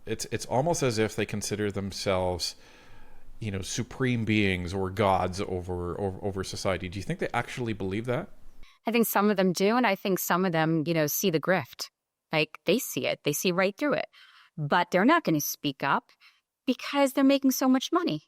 it's almost as if they consider themselves, supreme beings or gods over society. Do you think they actually believe that? I think some of them do, and I think some of them, see the grift. Like, they see it. They see right through it. But they're not going to speak up because they're making so much money.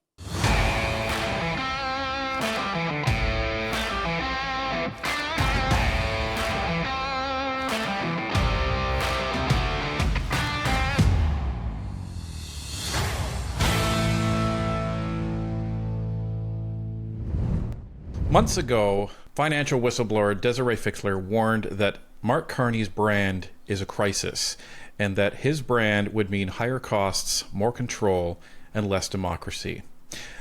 Months ago, financial whistleblower Desiree Fixler warned that Mark Carney's brand is a crisis, and that his brand would mean higher costs, more control, and less democracy.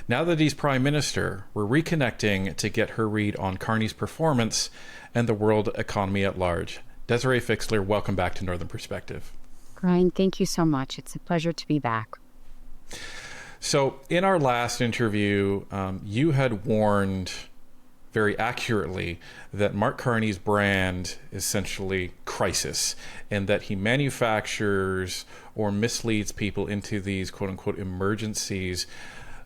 Now that he's Prime Minister, we're reconnecting to get her read on Carney's performance and the world economy at large. Desiree Fixler, welcome back to Northern Perspective. Brian, thank you so much. It's a pleasure to be back. So, in our last interview, you had warned very accurately that Mark Carney's brand is essentially crisis, and that he manufactures or misleads people into these quote-unquote emergencies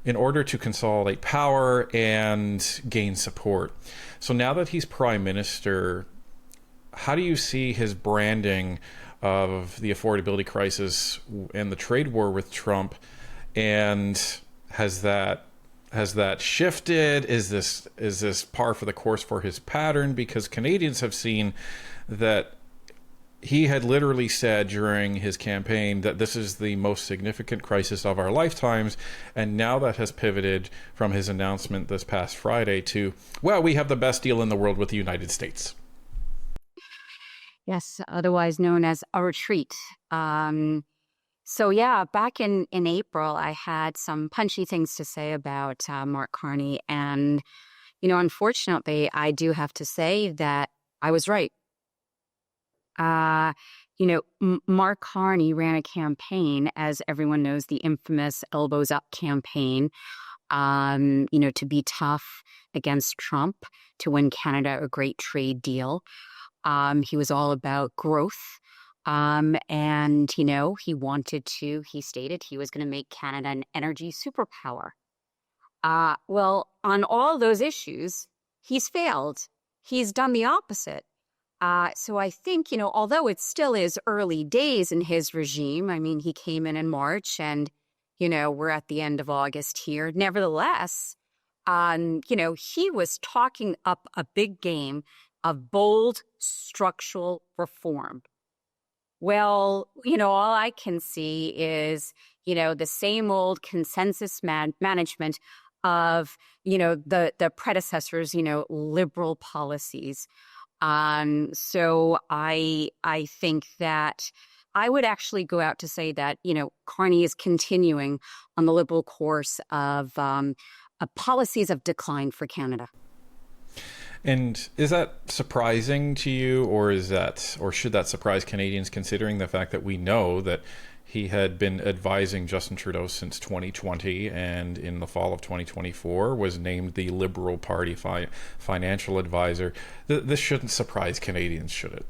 in order to consolidate power and gain support. So now that he's Prime Minister, how do you see his branding of the affordability crisis and the trade war with Trump? And has that shifted? Is this par for the course for his pattern? Because Canadians have seen that he had literally said during his campaign that this is the most significant crisis of our lifetimes, and now that has pivoted from his announcement this past Friday to, well, we have the best deal in the world with the United States. Yes, otherwise known as a retreat. So yeah, back in April, I had some punchy things to say about Mark Carney. And, unfortunately, I do have to say that I was right. Mark Carney ran a campaign, as everyone knows, the infamous Elbows Up campaign, to be tough against Trump, to win Canada a great trade deal. He was all about growth. And, he stated he was going to make Canada an energy superpower. Well, on all those issues, he's failed. He's done the opposite. So I think, although it still is early days in his regime, I mean, he came in March and, we're at the end of August here. Nevertheless, he was talking up a big game of bold structural reform. Well, all I can see is, the same old consensus management of, the predecessors, liberal policies. So I think that I would actually go out to say that, Carney is continuing on the liberal course of policies of decline for Canada. And is that surprising to you, or should that surprise Canadians, considering the fact that we know that he had been advising Justin Trudeau since 2020, and in the fall of 2024 was named the Liberal Party financial advisor? This shouldn't surprise Canadians, should it?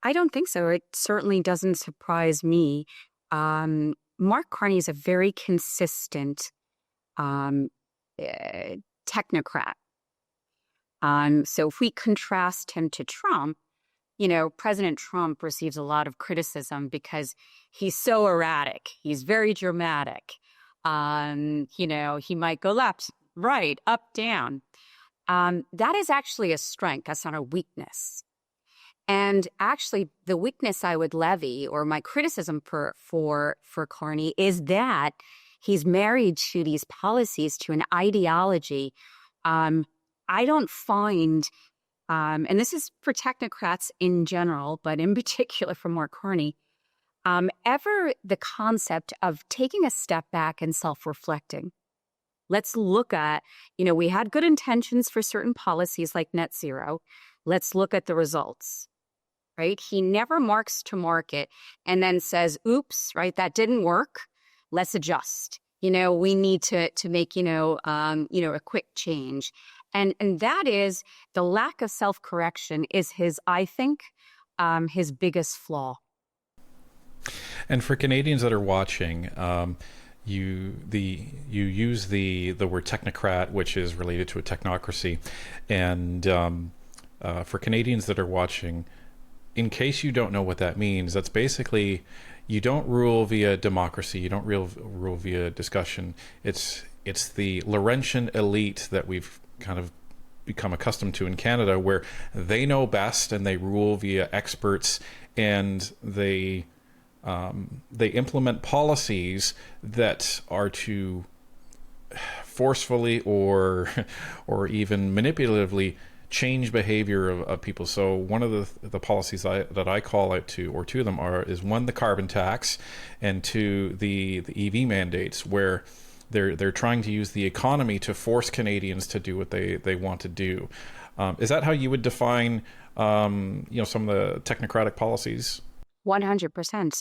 I don't think so. It certainly doesn't surprise me. Mark Carney is a very consistent technocrat. So if we contrast him to Trump, President Trump receives a lot of criticism because he's so erratic. He's very dramatic. He might go left, right, up, down. That is actually a strength. That's not a weakness. And actually, the weakness I would levy, or my criticism for Carney, is that he's married to these policies, to an ideology. I don't find, and this is for technocrats in general, but in particular for Mark Carney, ever the concept of taking a step back and self-reflecting. Let's look at, we had good intentions for certain policies like net zero. Let's look at the results, right? He never marks to market and then says, oops, right, that didn't work. Let's adjust. We need to make, a quick change. And that is the lack of self-correction is I think, his biggest flaw. And for Canadians that are watching, you use the word technocrat, which is related to a technocracy, and for Canadians that are watching, in case you don't know what that means, that's basically you don't rule via democracy, you don't rule via discussion. It's the Laurentian elite that we've kind of become accustomed to in Canada, where they know best and they rule via experts, and they implement policies that are to forcefully or even manipulatively change behavior of people. So one of the policies that I call out to, or two of them is one, the carbon tax, and two, the EV mandates, where they're trying to use the economy to force Canadians to do what they want to do. Is that how you would define some of the technocratic policies? 100%.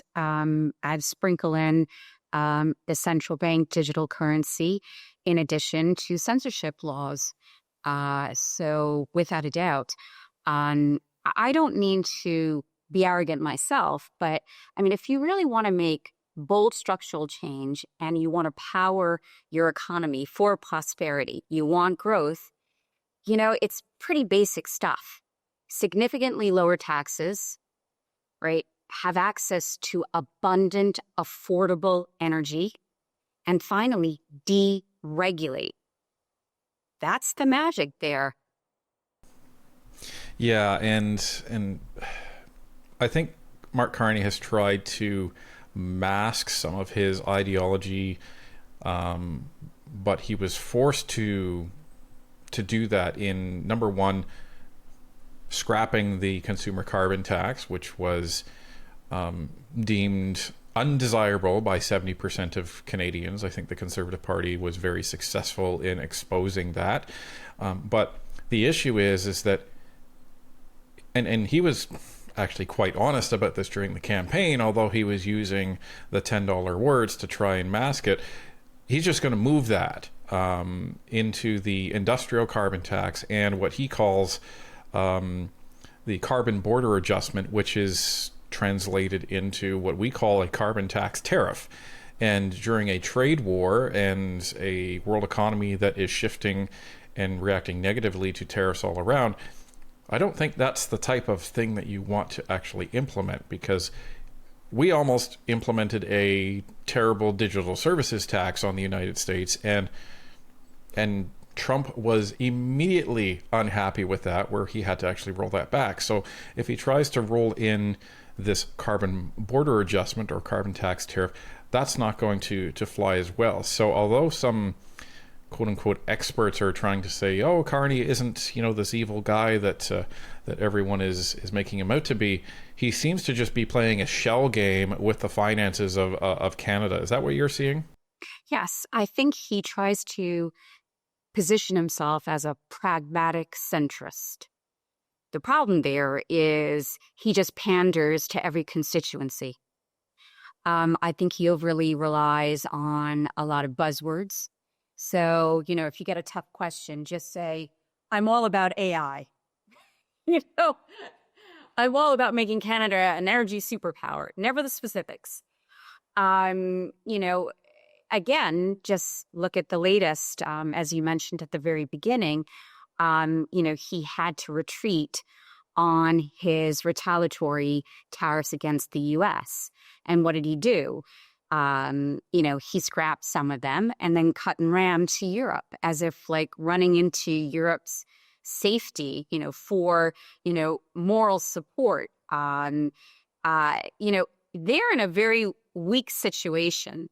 I'd sprinkle in the central bank digital currency in addition to censorship laws. So without a doubt, I don't mean to be arrogant myself, but I mean, if you really want to make bold structural change and you want to power your economy for prosperity, you want growth, it's pretty basic stuff. Significantly lower taxes, right? Have access to abundant, affordable energy, and finally, deregulate. That's the magic there. Yeah, and I think Mark Carney has tried to mask some of his ideology, but he was forced to do that in, number one, scrapping the consumer carbon tax, which was deemed undesirable by 70% of Canadians. I think the Conservative Party was very successful in exposing that. But the issue is that, and he was actually quite honest about this during the campaign, although he was using the $10 words to try and mask it. He's just going to move that into the industrial carbon tax and what he calls the carbon border adjustment, which is translated into what we call a carbon tax tariff. And during a trade war and a world economy that is shifting and reacting negatively to tariffs all around, I don't think that's the type of thing that you want to actually implement, because we almost implemented a terrible digital services tax on the United States, and Trump was immediately unhappy with that, where he had to actually roll that back. So if he tries to roll in this carbon border adjustment or carbon tax tariff, that's not going to fly as well. So although some quote-unquote experts are trying to say, oh, Carney isn't, this evil guy that everyone is making him out to be, he seems to just be playing a shell game with the finances of Canada. Is that what you're seeing? Yes, I think he tries to position himself as a pragmatic centrist. The problem there is he just panders to every constituency. I think he overly relies on a lot of buzzwords. So, if you get a tough question, just say, I'm all about AI. I'm all about making Canada an energy superpower, never the specifics. Again, just look at the latest, as you mentioned at the very beginning, he had to retreat on his retaliatory tariffs against the U.S. And what did he do? He scrapped some of them and then cut and ran to Europe, as if like running into Europe's safety, for, moral support. They're in a very weak situation,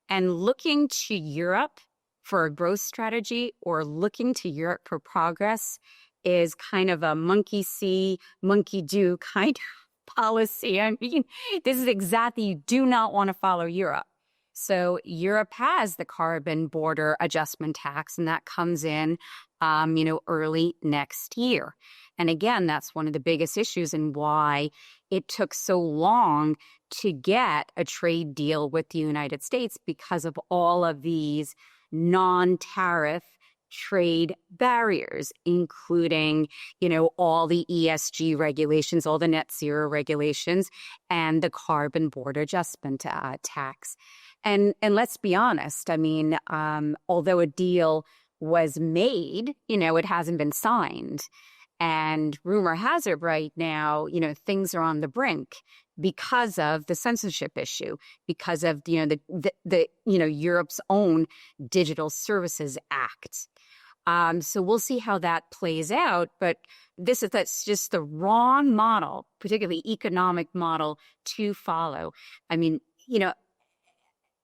and looking to Europe for a growth strategy or looking to Europe for progress is kind of a monkey see, monkey do kind of policy. I mean, this is exactly, you do not want to follow Europe. So Europe has the carbon border adjustment tax, and that comes in, early next year. And again, that's one of the biggest issues and why it took so long to get a trade deal with the United States, because of all of these non-tariff trade barriers, including, all the ESG regulations, all the net zero regulations, and the carbon border adjustment tax. And let's be honest, I mean, although a deal was made, it hasn't been signed. And rumor has it right now, things are on the brink because of the censorship issue, because of the Europe's own Digital Services Act. So we'll see how that plays out. But that's just the wrong model, particularly economic model, to follow. I mean,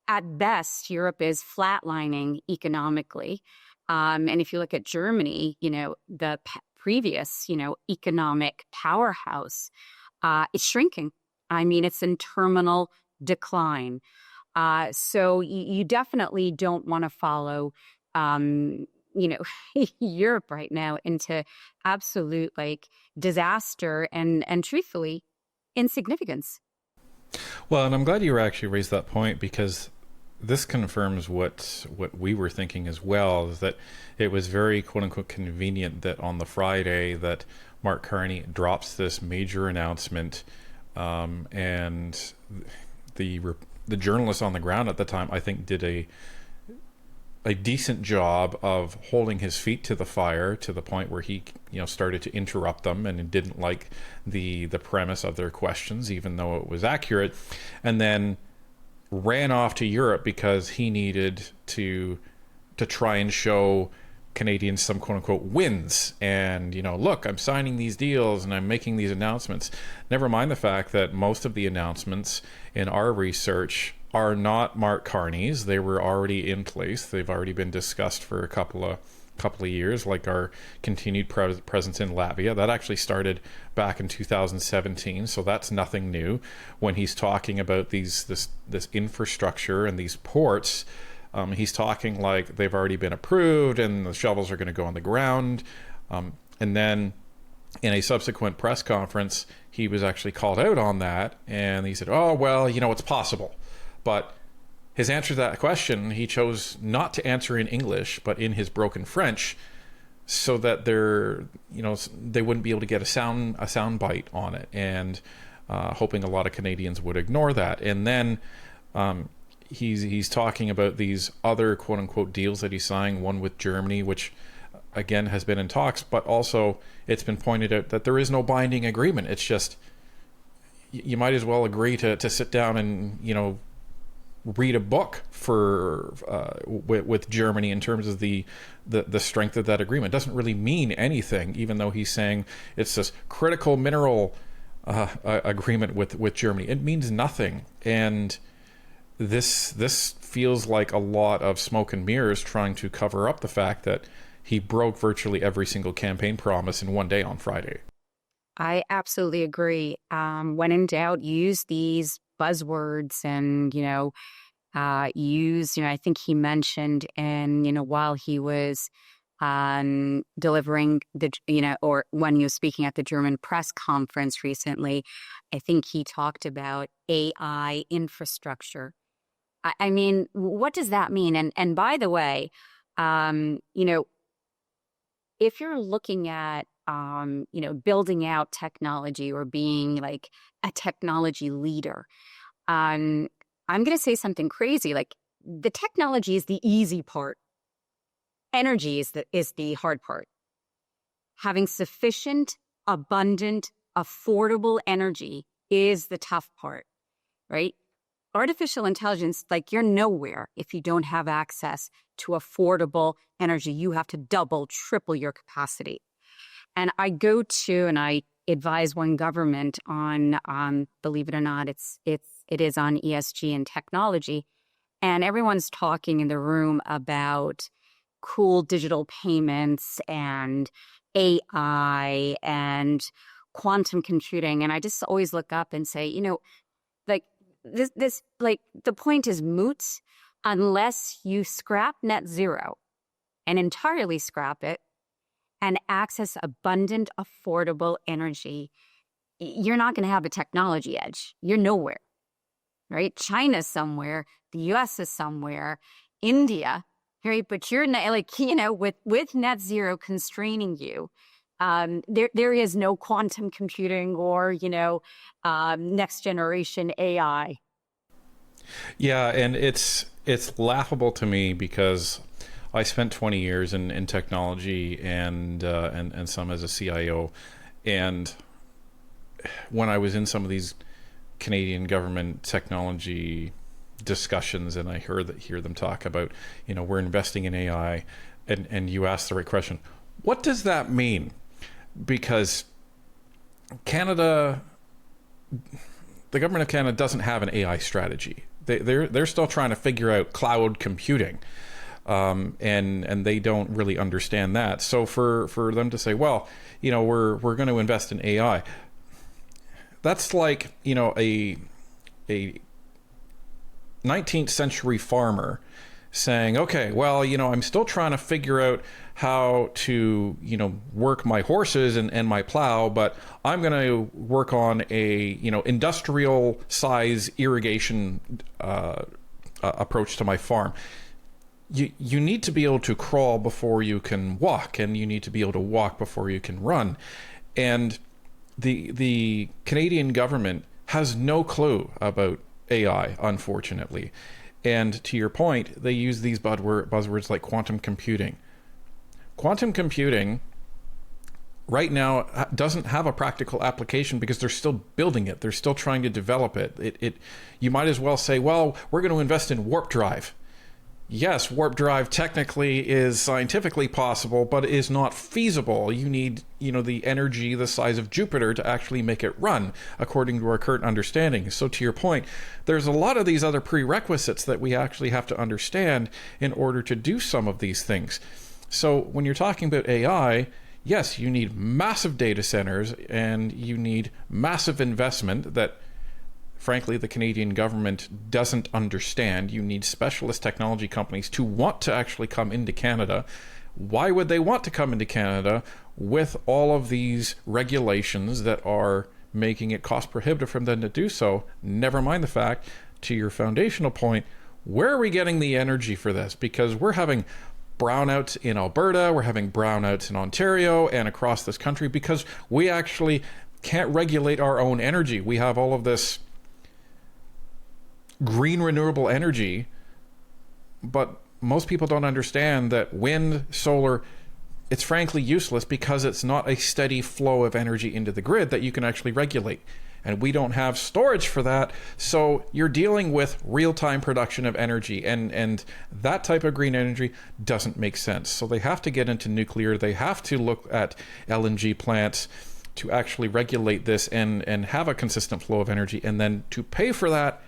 at best, Europe is flatlining economically. And if you look at Germany, the previous, economic powerhouse, it's shrinking. I mean, it's in terminal decline. So you definitely don't want to follow, Europe right now into absolute disaster and truthfully insignificance. Well, and I'm glad you actually raised that point, because this confirms what we were thinking as well, is that it was very quote unquote convenient that on the Friday that Mark Carney drops this major announcement, and the journalists on the ground at the time, I think, did a decent job of holding his feet to the fire, to the point where he started to interrupt them and didn't like the premise of their questions, even though it was accurate, and then ran off to Europe because he needed to try and show Canadians some quote unquote wins, and look, I'm signing these deals and I'm making these announcements. Never mind the fact that most of the announcements in our research are not Mark Carney's. They were already in place. They've already been discussed for a couple of years, like our continued presence in Latvia. That actually started back in 2017, so that's nothing new. When he's talking about this infrastructure and these ports, he's talking like they've already been approved and the shovels are going to go on the ground. And then in a subsequent press conference, he was actually called out on that, and he said, oh, well, it's possible. But his answer to that question, he chose not to answer in English, but in his broken French, so that they wouldn't be able to get a sound bite on it, and hoping a lot of Canadians would ignore that. And then he's talking about these other quote unquote deals that he's signing, one with Germany, which again has been in talks, but also it's been pointed out that there is no binding agreement. It's just, you might as well agree to sit down and read a book for with Germany in terms of the strength of that agreement. It doesn't really mean anything, even though he's saying it's this critical mineral agreement with Germany. It means nothing, and this feels like a lot of smoke and mirrors trying to cover up the fact that he broke virtually every single campaign promise in one day on Friday. I absolutely agree. When in doubt, use these buzzwords and, I think he mentioned while he was delivering or when he was speaking at the German press conference recently, I think he talked about AI infrastructure. I mean, what does that mean? And by the way, if you're looking at building out technology or being like a technology leader, I'm going to say something crazy. Like, the technology is the easy part. Energy is the hard part. Having sufficient, abundant, affordable energy is the tough part, right? Artificial intelligence, you're nowhere if you don't have access to affordable energy. You have to double, triple your capacity. And I advise one government on, believe it or not, it is on ESG and technology. And everyone's talking in the room about cool digital payments and AI and quantum computing. And I just always look up and say, the point is moot unless you scrap net zero and entirely scrap it and access abundant, affordable energy. You're not going to have a technology edge. You're nowhere, right? China's somewhere. The US is somewhere. India Right, but you're not like, with net zero constraining you, there is no quantum computing or, next generation AI. Yeah, and it's laughable to me because I spent 20 years in technology and some as a CIO, and when I was in some of these Canadian government technology discussions, and I hear them talk about, we're investing in AI, and you ask the right question, what does that mean? Because Canada, the government of Canada doesn't have an AI strategy. They're still trying to figure out cloud computing, and they don't really understand that. So for them to say, well, we're going to invest in AI, that's like a 19th century farmer saying, okay, well, I'm still trying to figure out how to, work my horses and my plow, but I'm going to work on a, industrial size irrigation approach to my farm. You need to be able to crawl before you can walk, and you need to be able to walk before you can run. And the Canadian government has no clue about AI, unfortunately. And to your point, they use these buzzwords like quantum computing. Quantum computing right now doesn't have a practical application because they're still building it. They're still trying to develop it. You might as well say, well, we're going to invest in warp drive. Yes, warp drive technically is scientifically possible, but is not feasible. You need, the energy the size of Jupiter to actually make it run, according to our current understanding. So to your point, there's a lot of these other prerequisites that we actually have to understand in order to do some of these things. So when you're talking about AI, yes, you need massive data centers and you need massive investment that, frankly, the Canadian government doesn't understand. You need specialist technology companies to want to actually come into Canada. Why would they want to come into Canada with all of these regulations that are making it cost prohibitive for them to do so? Never mind the fact, to your foundational point, where are we getting the energy for this? Because we're having brownouts in Alberta, we're having brownouts in Ontario and across this country because we actually can't regulate our own energy. We have all of this green renewable energy, but most people don't understand that wind, solar, it's frankly useless because it's not a steady flow of energy into the grid that you can actually regulate. And we don't have storage for that, so you're dealing with real-time production of energy, and that type of green energy doesn't make sense. So they have to get into nuclear, they have to look at LNG plants to actually regulate this and have a consistent flow of energy, and then to pay for that,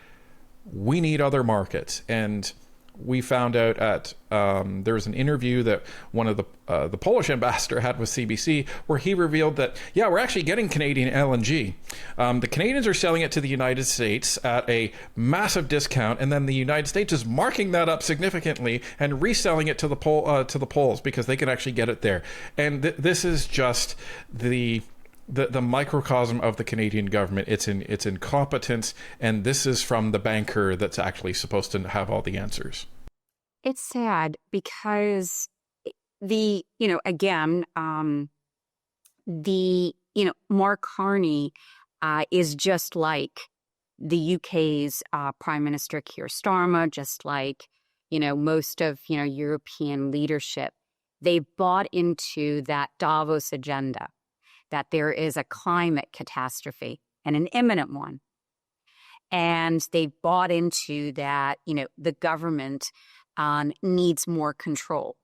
we need other markets. And we found out at there was an interview that one of the Polish ambassador had with CBC where he revealed that, yeah, we're actually getting Canadian LNG. The Canadians are selling it to the United States at a massive discount, and then the United States is marking that up significantly and reselling it to the Poles because they can actually get it there. And this is just the microcosm of the Canadian government. It's incompetence, and this is from the banker that's actually supposed to have all the answers. It's sad because Mark Carney is just like the UK's Prime Minister Keir Starmer, just like, most of, European leadership. They've bought into that Davos agenda, that there is a climate catastrophe and an imminent one. And they've bought into that, the government needs more control.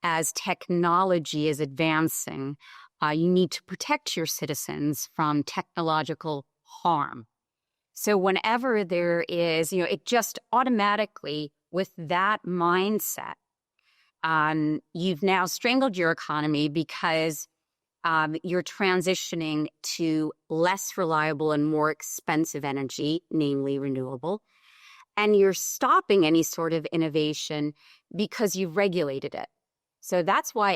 As technology is advancing, you need to protect your citizens from technological harm. So whenever there is, it just automatically, with that mindset, you've now strangled your economy because you're transitioning to less reliable and more expensive energy, namely renewable, and you're stopping any sort of innovation because you've regulated it. So that's why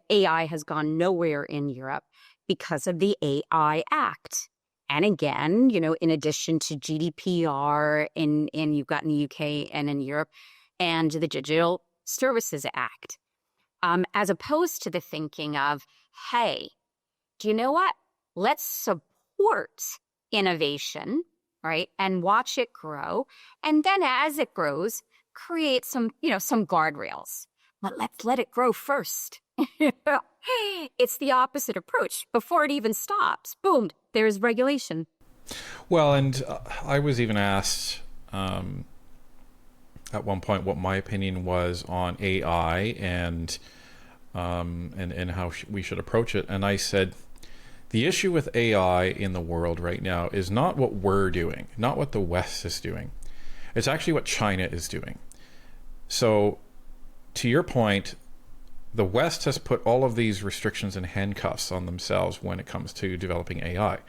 AI has gone nowhere in Europe, because of the AI Act. And again, in addition to GDPR, you've got in the UK and in Europe, and the Digital Services Act, as opposed to the thinking of, hey, do you know what? Let's support innovation, right? And watch it grow. And then as it grows, create some guardrails. But let's let it grow first. It's the opposite approach. Before it even stops, boom, there's regulation. Well, and I was even asked at one point what my opinion was on AI and how we should approach it. And I said, the issue with AI in the world right now is not what we're doing, not what the West is doing. It's actually what China is doing. So, to your point, the West has put all of these restrictions and handcuffs on themselves when it comes to developing AI.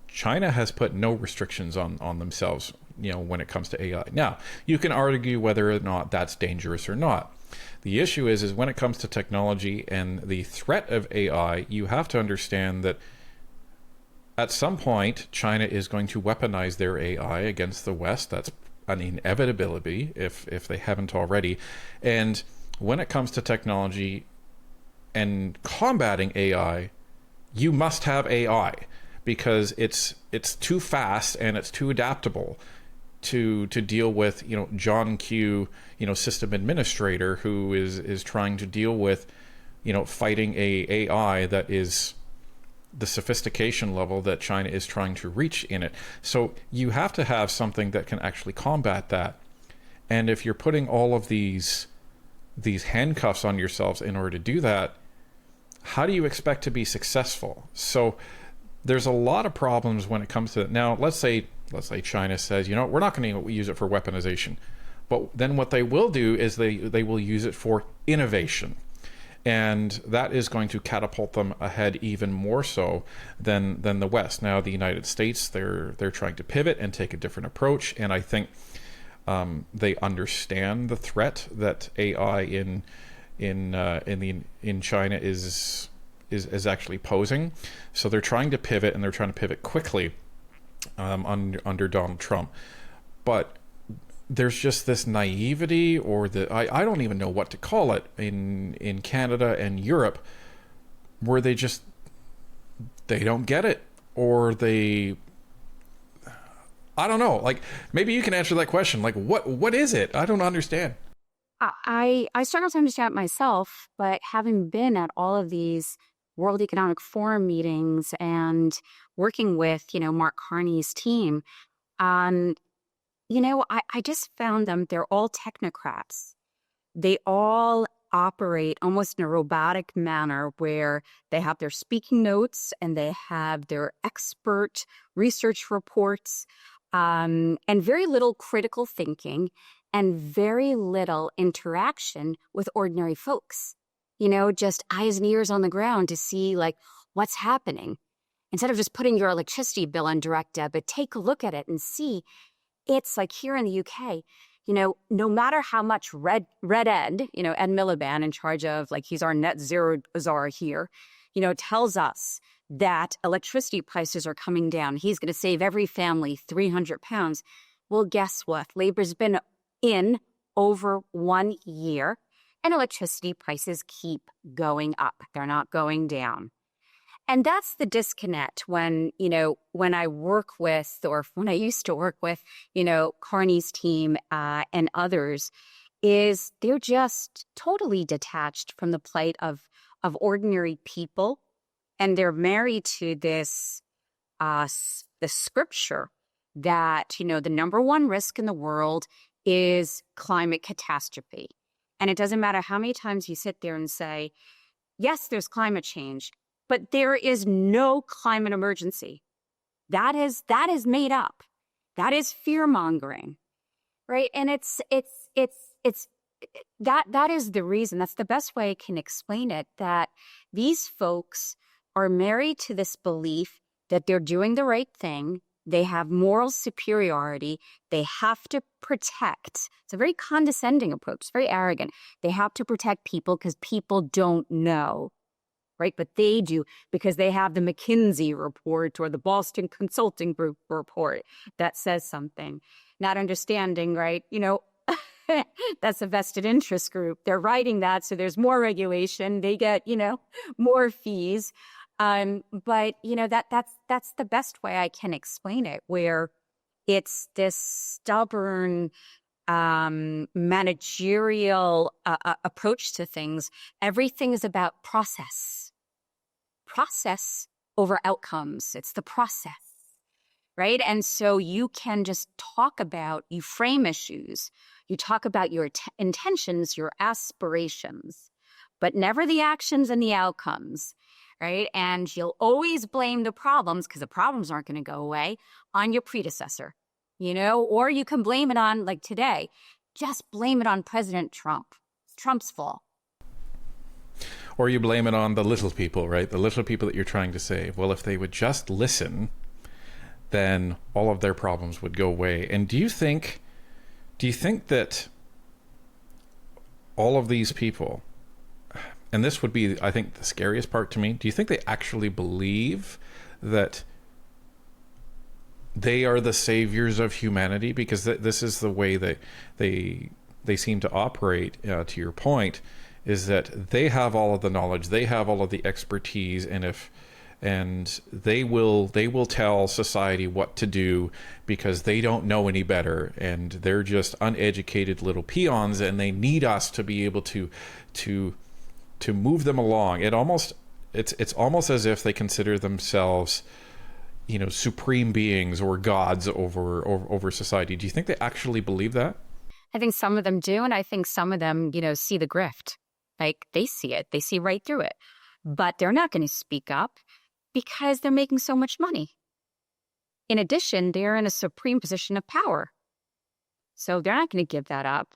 China has put no restrictions on themselves, when it comes to AI. Now, you can argue whether or not that's dangerous or not. The issue is when it comes to technology and the threat of AI, you have to understand that at some point, China is going to weaponize their AI against the West. That's an inevitability if they haven't already. And when it comes to technology and combating AI, you must have AI because it's too fast and it's too adaptable to deal with, John Q, system administrator who is trying to deal with, fighting a AI that is the sophistication level that China is trying to reach in it. So you have to have something that can actually combat that. And if you're putting all of these handcuffs on yourselves in order to do that, how do you expect to be successful? So there's a lot of problems when it comes to it. Now, let's say China says, we're not going to use it for weaponization. But then what they will do is they will use it for innovation. And that is going to catapult them ahead even more so than the West. Now, the United States, they're trying to pivot and take a different approach. And I think they understand the threat that AI in China is actually posing. So they're trying to pivot, and they're trying to pivot quickly under Donald Trump. But there's just this naivety, or I don't even know what to call it, in Canada and Europe, where they don't get it, or I don't know. Like, maybe you can answer that question. Like, what is it? I don't understand. I struggle to understand it myself, but having been at all of these World Economic Forum meetings and working with, Mark Carney's team, I just found them, they're all technocrats. They all operate almost in a robotic manner where they have their speaking notes and they have their expert research reports, and very little critical thinking and very little interaction with ordinary folks. Just eyes and ears on the ground to see what's happening. Instead of just putting your electricity bill on direct debit, take a look at it and see. It's like here in the UK, no matter how much Ed Miliband, in charge of, he's our net zero czar here, tells us that electricity prices are coming down. He's going to save every family £300. Well, guess what? Labor's been in over 1 year, and electricity prices keep going up. They're not going down. And that's the disconnect when I work with, or when I used to work with, Carney's team and others, is they're just totally detached from the plight of ordinary people. And they're married to this, the scripture that, the number one risk in the world is climate catastrophe. And it doesn't matter how many times you sit there and say, yes, there's climate change, but there is no climate emergency. That is made up. That is fear mongering, right? And that is the reason. That's the best way I can explain it. That these folks are married to this belief that they're doing the right thing. They have moral superiority. They have to protect. It's a very condescending approach. It's very arrogant. They have to protect people because people don't know. Right? But they do, because they have the McKinsey report or the Boston Consulting Group report that says something. Not understanding, right? That's a vested interest group. They're writing that, so there's more regulation. They get, more fees. But that's the best way I can explain it, where it's this stubborn managerial approach to things. Everything is about process over outcomes. It's the process, right? And so you can just you frame issues, you talk about your intentions, your aspirations, but never the actions and the outcomes, right? And you'll always blame the problems, because the problems aren't going to go away, on your predecessor, or you can blame it on, like today, just blame it on President Trump. It's Trump's fault. Or you blame it on the little people, right? The little people that you're trying to save. Well, if they would just listen, then all of their problems would go away. And do you think that all of these people, and this would be, I think, the scariest part to me, do you think they actually believe that they are the saviors of humanity? Because this is the way that they seem to operate, to your point, is that they have all of the knowledge, they have all of the expertise, and they will tell society what to do because they don't know any better, and they're just uneducated little peons, and they need us to be able to move them along. It's almost as if they consider themselves, supreme beings or gods over society. Do you think they actually believe that? I think some of them do, and I think some of them, see the grift. Like, they see it. They see right through it. But they're not going to speak up because they're making so much money. In addition, they're in a supreme position of power. So they're not going to give that up.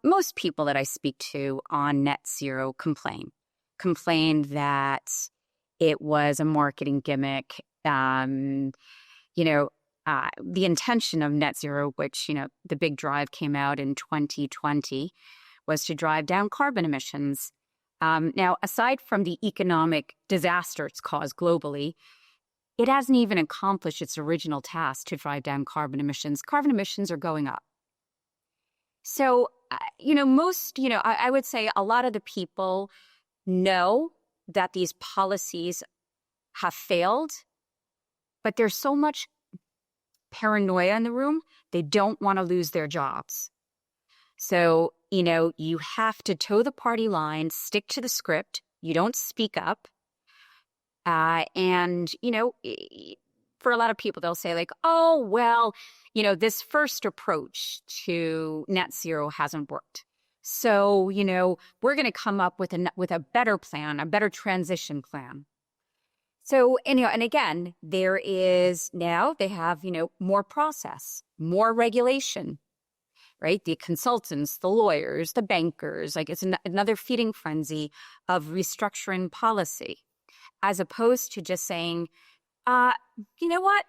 Most people that I speak to on net zero complain that it was a marketing gimmick. The intention of net zero, which, the big drive came out in 2020, was to drive down carbon emissions. Now, aside from the economic disaster it's caused globally, it hasn't even accomplished its original task to drive down carbon emissions. Carbon emissions are going up. So, I would say a lot of the people know that these policies have failed, but there's so much paranoia in the room, they don't want to lose their jobs. So, you have to toe the party line, stick to the script. You don't speak up. And, for a lot of people, they'll say like, oh, well, this first approach to net zero hasn't worked. So, we're going to come up with a better plan, a better transition plan. So, and again, there is now they have, more process, more regulation, right? The consultants, the lawyers, the bankers, like it's another feeding frenzy of restructuring policy, as opposed to just saying, you know what?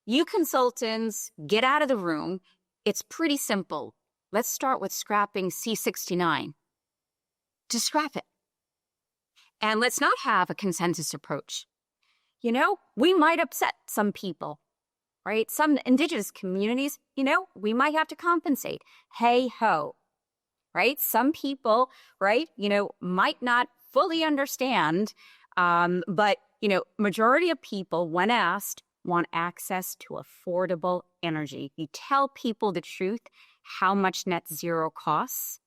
You consultants, get out of the room. It's pretty simple. Let's start with scrapping C-69. Just scrap it. And let's not have a consensus approach. We might upset some people, right? Some indigenous communities, we might have to compensate. Hey ho, right? Some people, right, might not fully understand, but, majority of people, when asked, want access to affordable energy. You tell people the truth, how much net zero costs.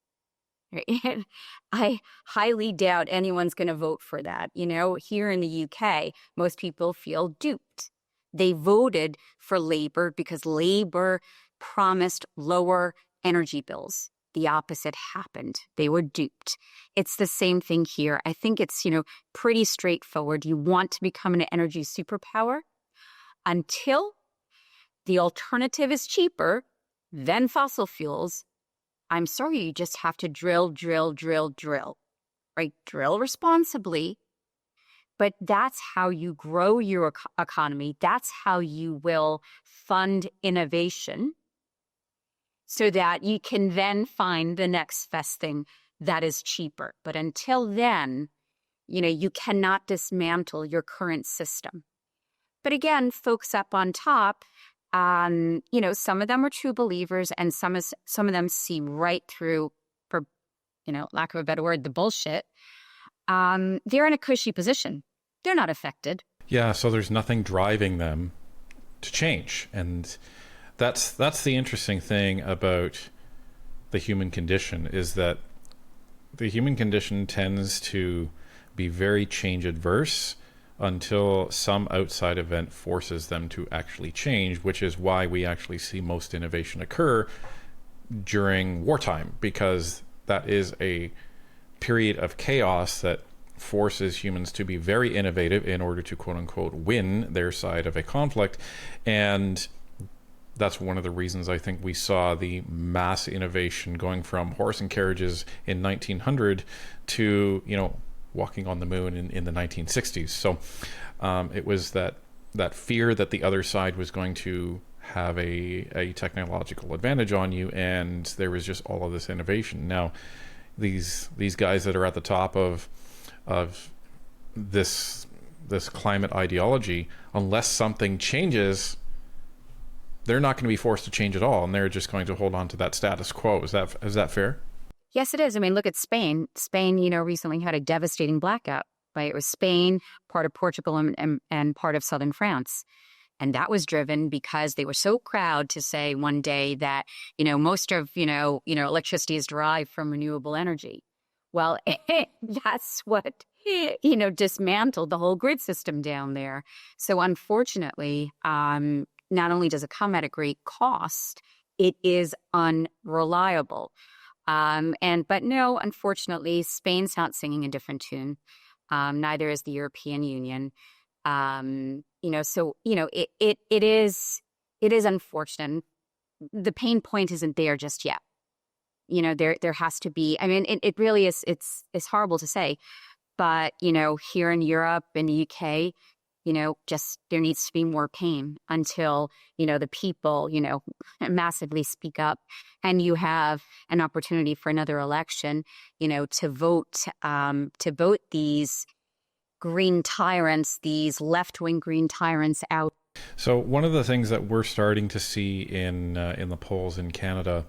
Right? I highly doubt anyone's going to vote for that. Here in the UK, most people feel duped. They voted for Labour because Labour promised lower energy bills. The opposite happened. They were duped. It's the same thing here. I think it's, pretty straightforward. You want to become an energy superpower until the alternative is cheaper than fossil fuels. I'm sorry, you just have to drill, right? Drill responsibly. But that's how you grow your economy. That's how you will fund innovation so that you can then find the next best thing that is cheaper. But until then, you cannot dismantle your current system. But again, folks up on top, Some of them are true believers, and some of them see right through, for lack of a better word, the bullshit. They're in a cushy position. They're not affected. Yeah, so there's nothing driving them to change, and that's the interesting thing about the human condition, is that the human condition tends to be very change adverse until some outside event forces them to actually change, which is why we actually see most innovation occur during wartime, because that is a period of chaos that forces humans to be very innovative in order to quote unquote win their side of a conflict. And that's one of the reasons I think we saw the mass innovation going from horse and carriages in 1900 to walking on the moon in the 1960s. So it was that fear that the other side was going to have a technological advantage on you, and there was just all of this innovation. Now, these guys that are at the top of this climate ideology, unless something changes, they're not going to be forced to change at all, and they're just going to hold on to that status quo. Is that fair? Yes, it is. I mean, look at Spain. Spain, recently had a devastating blackout. Right? It was Spain, part of Portugal, and part of southern France. And that was driven because they were so proud to say one day that, most of, electricity is derived from renewable energy. Well, that's what, dismantled the whole grid system down there. So unfortunately, not only does it come at a great cost, it is unreliable. But no, unfortunately, Spain's not singing a different tune. Neither is the European Union. So it is unfortunate. The pain point isn't there just yet. There has to be. I mean, it really is. It's horrible to say, but here in Europe, in the UK, just there needs to be more pain until the people massively speak up, and you have an opportunity for another election, to vote these green tyrants, these left-wing green tyrants out. So one of the things that we're starting to see in the polls in Canada,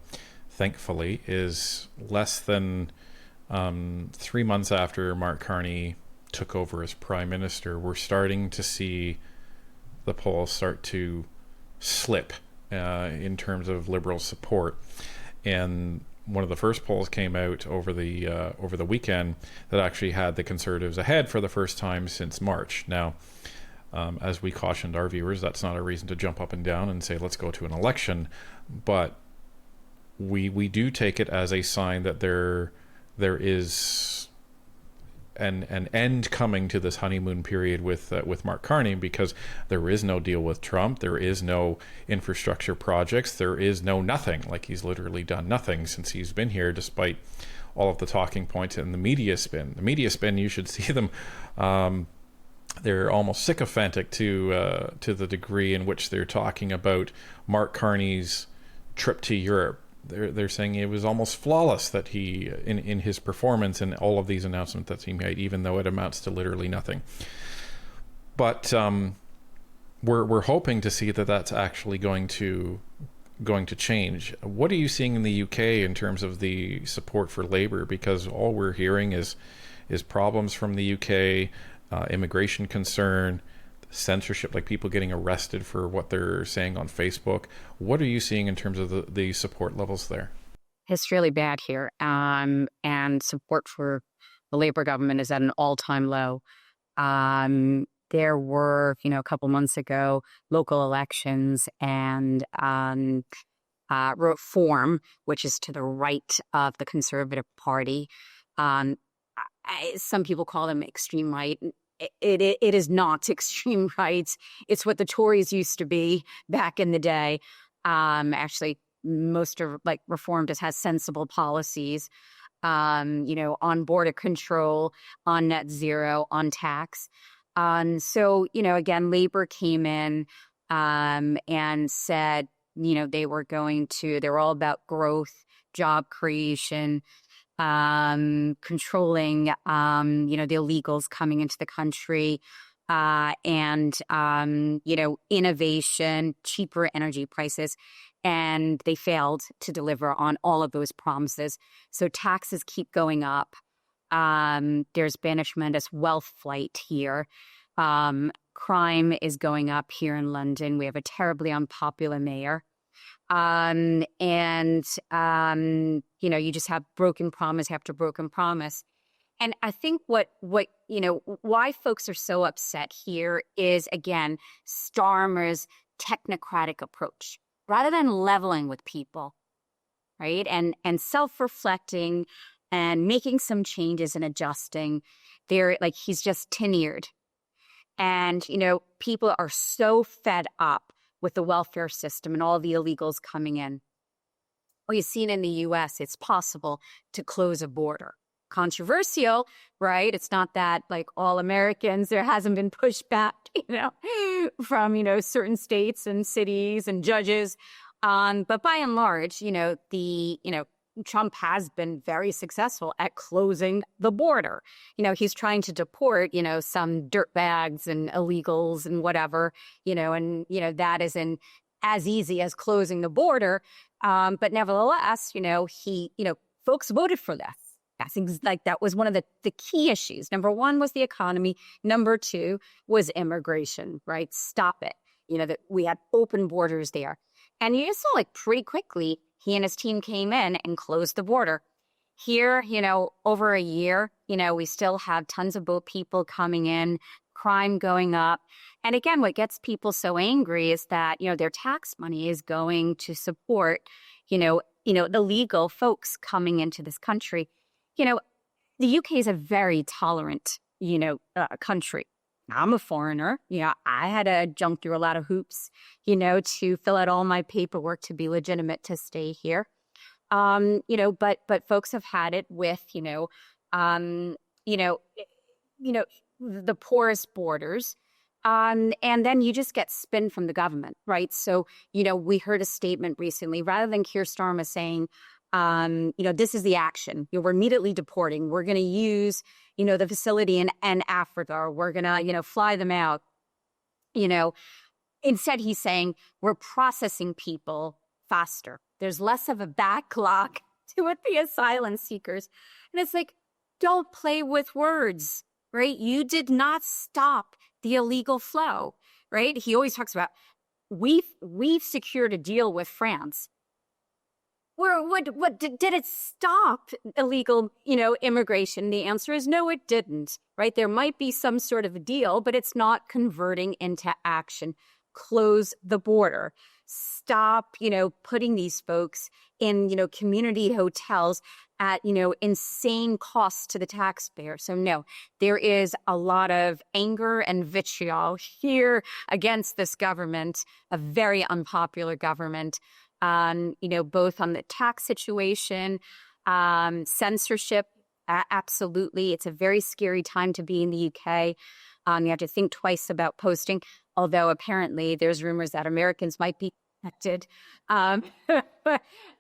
thankfully, is less than 3 months after Mark Carney took over as prime minister, we're starting to see the polls start to slip in terms of Liberal support. And one of the first polls came out over the weekend that actually had the Conservatives ahead for the first time since March. Now, as we cautioned our viewers, that's not a reason to jump up and down and say let's go to an election, but we do take it as a sign that there is an end coming to this honeymoon period with Mark Carney, because there is no deal with Trump, there is no infrastructure projects, there is no nothing. Like, he's literally done nothing since he's been here, despite all of the talking points and the media spin. The media spin, you should see them. They're almost sycophantic to the degree in which they're talking about Mark Carney's trip to Europe. They're saying it was almost flawless that he in his performance and all of these announcements that he made, even though it amounts to literally nothing. But we're hoping to see that that's actually going to change. What are you seeing in the UK in terms of the support for Labour? Because all we're hearing is problems from the UK, immigration concern, censorship, like people getting arrested for what they're saying on Facebook. What are you seeing in terms of the support levels there? It's really bad here. And support for the Labour government is at an all-time low. There were, a couple months ago, local elections, and Reform, which is to the right of the Conservative Party. Some people call them extreme right. It is not extreme right. It's what the Tories used to be back in the day. Actually, most of Reform just has sensible policies, on border control, on net zero, on tax. So, again, Labour came in and said, they were all about growth, job creation, controlling, the illegals coming into the country, and innovation, cheaper energy prices. And they failed to deliver on all of those promises. So taxes keep going up. There's been a tremendous wealth flight here. Crime is going up here in London. We have a terribly unpopular mayor. You just have broken promise after broken promise. And I think why folks are so upset here is, again, Starmer's technocratic approach. Rather than leveling with people, right, and self-reflecting and making some changes and adjusting, he's just tin-eared. And, people are so fed up with the welfare system and all the illegals coming in. Well, you've seen in the U.S., it's possible to close a border. Controversial, right? It's not that all Americans, there hasn't been pushback, from, certain states and cities and judges. But by and large, Trump has been very successful at closing the border. He's trying to deport, some dirtbags and illegals and whatever, that isn't as easy as closing the border. But nevertheless, folks voted for this. I think that was one of the key issues. Number one was the economy. Number two was immigration, right? Stop it. That we had open borders there. And you saw pretty quickly, he and his team came in and closed the border. Here, over a year, we still have tons of boat people coming in, crime going up. And again, what gets people so angry is that, their tax money is going to support, the legal folks coming into this country. The UK is a very tolerant, country. I'm a foreigner. I had to jump through a lot of hoops, to fill out all my paperwork to be legitimate to stay here. But folks have had it with, the poorest borders. And then you just get spin from the government, right? So, we heard a statement recently, rather than Keir Starmer saying, this is the action. We're immediately deporting. We're going to use, the facility in Africa. Or we're going to, fly them out. Instead, he's saying we're processing people faster. There's less of a backlog to it, the asylum seekers. And it's don't play with words, right? You did not stop the illegal flow, right? He always talks about, we've secured a deal with France. What did it stop illegal, immigration? The answer is no, it didn't, right? There might be some sort of a deal, but it's not converting into action. Close the border. Stop, putting these folks in, community hotels at, insane costs to the taxpayer. So no, there is a lot of anger and vitriol here against this government, a very unpopular government. Both on the tax situation, censorship, absolutely. It's a very scary time to be in the UK. You have to think twice about posting, although apparently there's rumors that Americans might be protected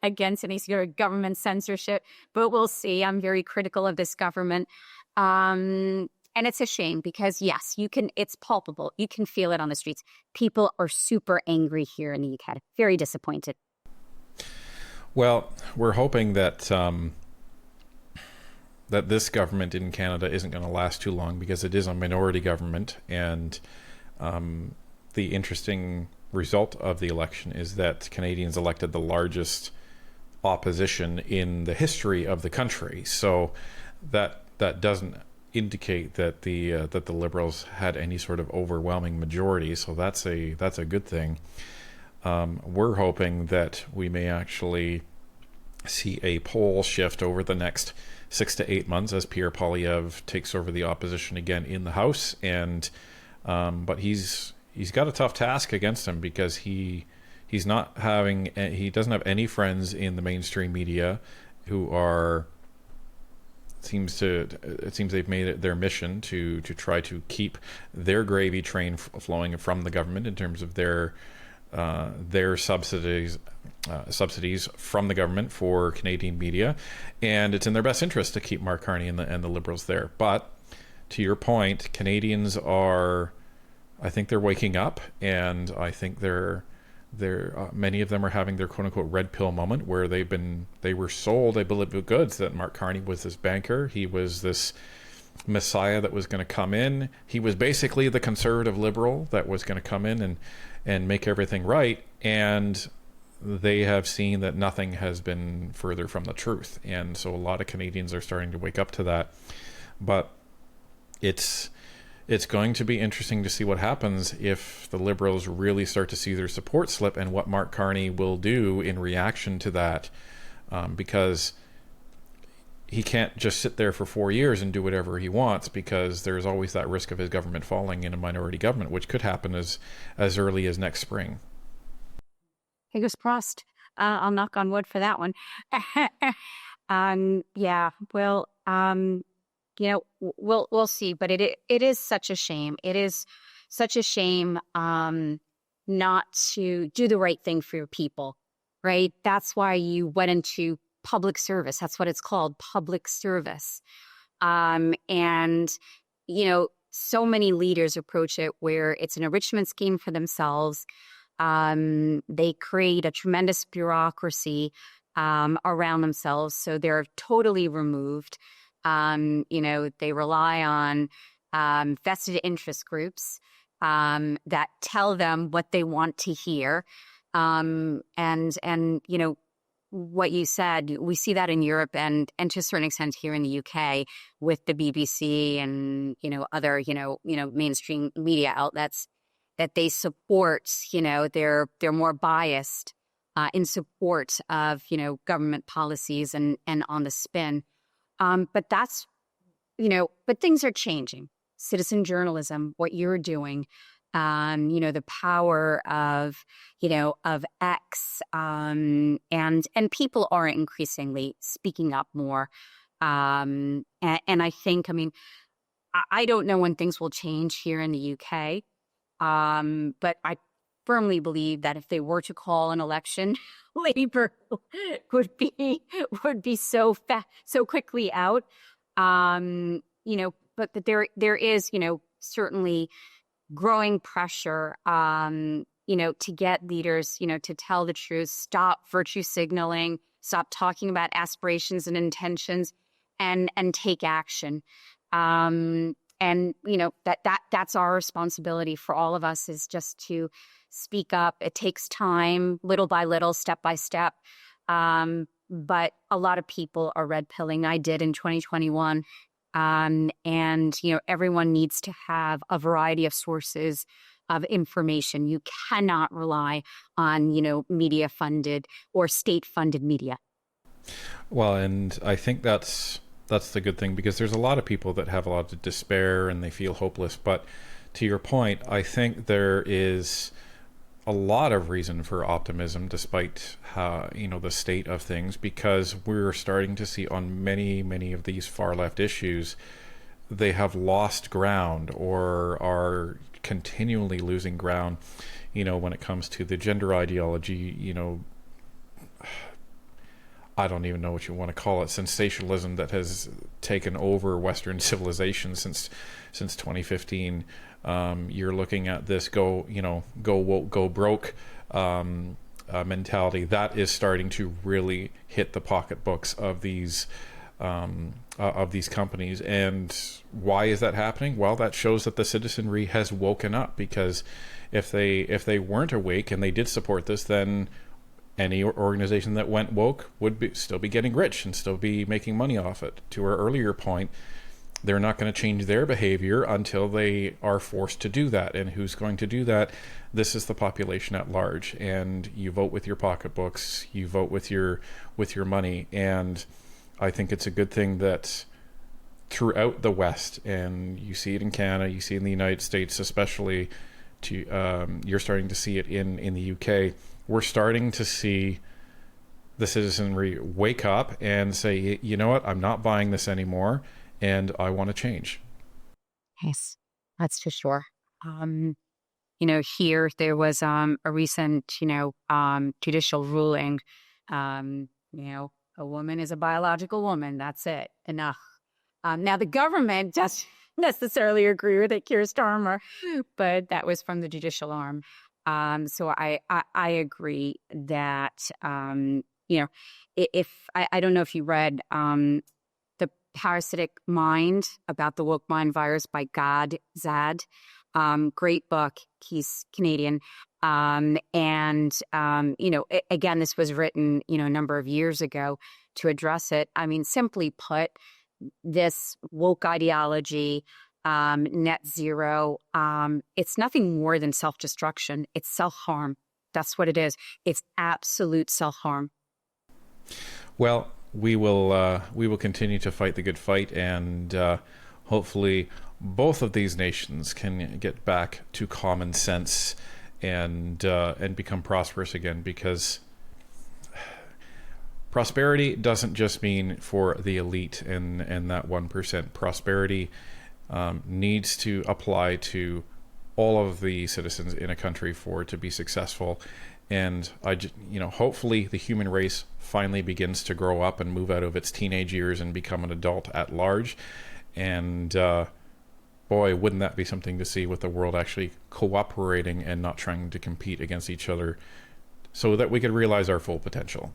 against any sort of government censorship. But we'll see. I'm very critical of this government. And it's a shame because, yes, it's palpable. You can feel it on the streets. People are super angry here in the UK. Very disappointed. Well, we're hoping that that this government in Canada isn't going to last too long because it is a minority government. And the interesting result of the election is that Canadians elected the largest opposition in the history of the country. So that doesn't indicate that the Liberals had any sort of overwhelming majority. So that's a good thing. We're hoping that we may actually see a poll shift over the next 6 to 8 months as Pierre Poilievre takes over the opposition again in the House. And but he's got a tough task against him because he doesn't have any friends in the mainstream media who are. It seems they've made it their mission to try to keep their gravy train flowing from the government in terms of their subsidies from the government for Canadian media, and it's in their best interest to keep Mark Carney and the Liberals there. But to your point, Canadians are, I think they're waking up, and I think they're many of them are having their quote unquote red pill moment where they were sold a bill of goods that Mark Carney was this banker. He was this messiah that was going to come in. He was basically the conservative liberal that was going to come in and make everything right. And they have seen that nothing has been further from the truth. And so a lot of Canadians are starting to wake up to that. But it's going to be interesting to see what happens if the Liberals really start to see their support slip, and what Mark Carney will do in reaction to that, because he can't just sit there for 4 years and do whatever he wants, because there's always that risk of his government falling in a minority government, which could happen as early as next spring. Fingers crossed. I'll knock on wood for that one. Yeah, well, we'll see, but it is such a shame. It is such a shame not to do the right thing for your people, right? That's why you went into public service. That's what it's called, public service. And, so many leaders approach it where it's an enrichment scheme for themselves. They create a tremendous bureaucracy around themselves, so they're totally removed. They rely on vested interest groups that tell them what they want to hear. What you said, we see that in Europe and to a certain extent here in the UK with the BBC and, other, mainstream media outlets, that they support, they're more biased in support of, government policies and on the spin. But that's, but things are changing. Citizen journalism, what you're doing, the power of X, and people are increasingly speaking up more. And I think, I don't know when things will change here in the UK. But I firmly believe that if they were to call an election, Labour would be so quickly out. But there is, certainly growing pressure, to get leaders, to tell the truth, stop virtue signaling, stop talking about aspirations and intentions, and take action. And that's our responsibility for all of us, is just to speak up. It takes time, little by little, step by step. But a lot of people are red pilling. I did in 2021. And everyone needs to have a variety of sources of information. You cannot rely on, media funded or state funded media. Well, and I think that's the good thing, because there's a lot of people that have a lot of despair and they feel hopeless. But to your point, I think there is a lot of reason for optimism despite how, the state of things, because we're starting to see on many of these far left issues, they have lost ground or are continually losing ground, when it comes to the gender ideology, I don't even know what you want to call it, sensationalism that has taken over Western civilization since 2015. You're looking at this go woke, go broke mentality that is starting to really hit the pocketbooks of these companies. And why is that happening? Well, that shows that the citizenry has woken up, because if they weren't awake and they did support this, then any organization that went woke would still be getting rich and still be making money off it. To our earlier point, they're not going to change their behavior until they are forced to do that. And who's going to do that? This is the population at large. And you vote with your pocketbooks, you vote with your money. And I think it's a good thing that throughout the West, and you see it in Canada, you see it in the United States especially, you're starting to see it in the UK. We're starting to see the citizenry wake up and say, you know what, I'm not buying this anymore, and I want to change. Yes, that's for sure. Here there was a recent, judicial ruling. A woman is a biological woman. That's it. Enough. Now the government necessarily agree with it, Keir Starmer, but that was from the judicial arm. So I agree that, if I don't know if you read The Parasitic Mind about the woke mind virus by God Zad. Great book. He's Canadian. Again, this was written, a number of years ago to address it. I mean, simply put, this woke ideology, net zero, it's nothing more than self-destruction. It's self-harm. That's what it is. It's absolute self-harm. Well, we will continue to fight the good fight, and hopefully both of these nations can get back to common sense and become prosperous again, because prosperity doesn't just mean for the elite and that 1%. Prosperity needs to apply to all of the citizens in a country for it to be successful. And hopefully the human race finally begins to grow up and move out of its teenage years and become an adult at large. And boy, wouldn't that be something to see, with the world actually cooperating and not trying to compete against each other, so that we could realize our full potential.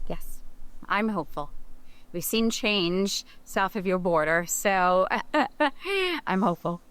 Yes, I'm hopeful. We've seen change south of your border, so I'm hopeful.